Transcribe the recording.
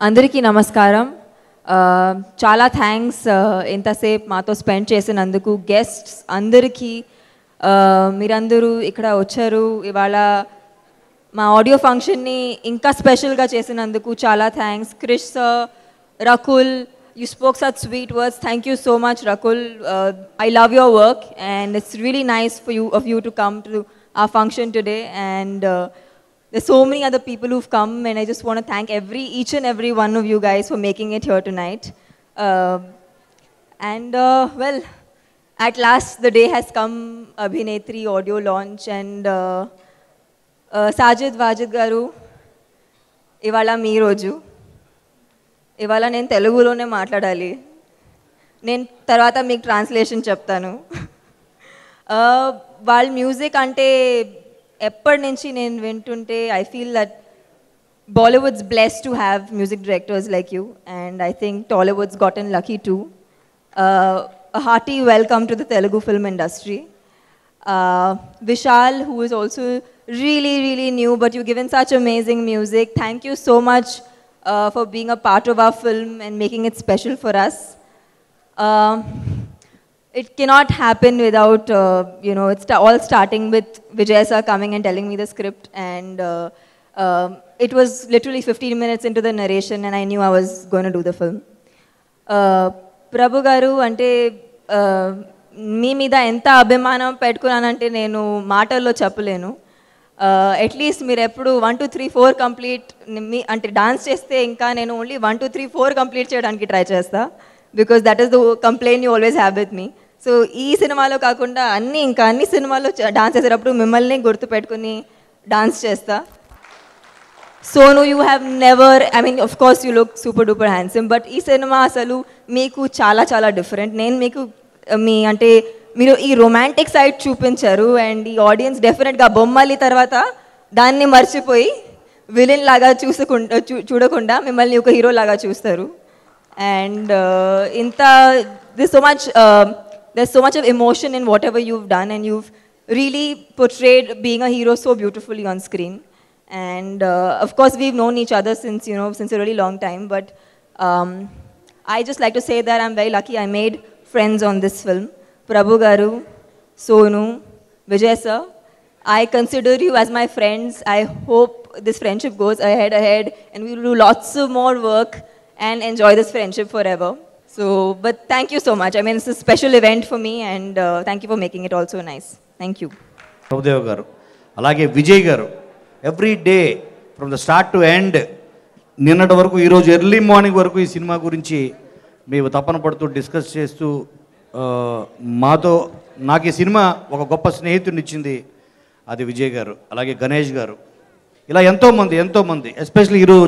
అందరికీ నమస్కారం. చాలా థ్యాంక్స్ ఇంతసేపు మాతో స్పెండ్ చేసినందుకు. గెస్ట్స్ అందరికీ మీరందరూ ఇక్కడ వచ్చారు. ఇవాళ మా ఆడియో ఫంక్షన్ని ఇంకా స్పెషల్గా చేసినందుకు చాలా thanks. Krish sir, Rakul, you spoke such sweet words. Thank you so much, Rakul. I love your work and it's really nice of you to come to our function today. And there's so many other people who've come, and I just want to thank each and every one of you guys for making it here tonight. Well, at last the day has come, Abhinetri audio launch, and Sajid Wajid garu, ivala mee roju. ఇవాళ నేను తెలుగులోనే మాట్లాడాలి. నేను తర్వాత మీకు translation చెప్తాను. వాళ్ళ music అంటే ఎప్పటి నుంచి నేను వింటుంటే I feel that Bollywood's blessed to have music directors like you, and I think Tollywood's gotten lucky too. A hearty welcome to the Telugu film industry. Vishal, who is also really new, but you've given such amazing music. Thank you so much for being a part of our film and making it special for us. It cannot happen without, it's all starting with Vijay sir coming and telling me the script, and it was literally 15 minutes into the narration and I knew I was going to do the film. Prabhu garu, ante మీ మీద ఎంత అభిమానం పెట్టుకున్నానంటే నేను మాటల్లో చెప్పలేను. At least మీరు ఎప్పుడు 1 2 3 4 complete అంటే dance చేస్తే ఇంకా నేను ఓన్లీ 1 2 3 4 కంప్లీట్ చేయడానికి ట్రై చేస్తా, because that is the complaint you always have with me. So ఈ సినిమాలో కాకుండా అన్ని సినిమాల్లో డాన్స్ చేసేటప్పుడు మిమ్మల్ని గుర్తు పెట్టుకుని డాన్స్ చేస్తా. Sonu, you have never, I mean of course you look super duper handsome, but ఈ సినిమా అసలు మీకు చాలా డిఫరెంట్. నేను మీకు అంటే మీరు ఈ రొమాంటిక్ సైడ్ చూపించారు, అండ్ ఈ ఆడియన్స్ డెఫినెట్గా బొమ్మలి తర్వాత దాన్ని మర్చిపోయి విలన్ లాగా చూడకుండా మిమ్మల్ని ఒక హీరో లాగా చూస్తారు. And there's so much of emotion in whatever you've done, and you've really portrayed being a hero so beautifully on screen. And of course we've known each other since a really long time, but I just like to say that I'm very lucky I made friends on this film. Prabhu garu, Sonu, Vijay sir, I consider you as my friends. I hope this friendship goes ahead and we will do lots of more work and enjoy this friendship forever. So, but thank you so much. I mean, it's a special event for me, and thank you for making it also nice. Thank you. Prabhudev garu, alage Vijay garu, every day from the start to end, నిన్నటి వరకు ఈరోజు early morning వరకు ఈ cinema గురించి మేము తపన పడుతూ discuss చేస్తూ నాకు ఈ సినిమా ఒక గొప్ప స్నేహితుడిని ఇచ్చింది, అది విజయ్ గారు. అలాగే గణేష్ గారు, ఇలా ఎంతోమంది ఎస్పెషల్లీ ఈరోజు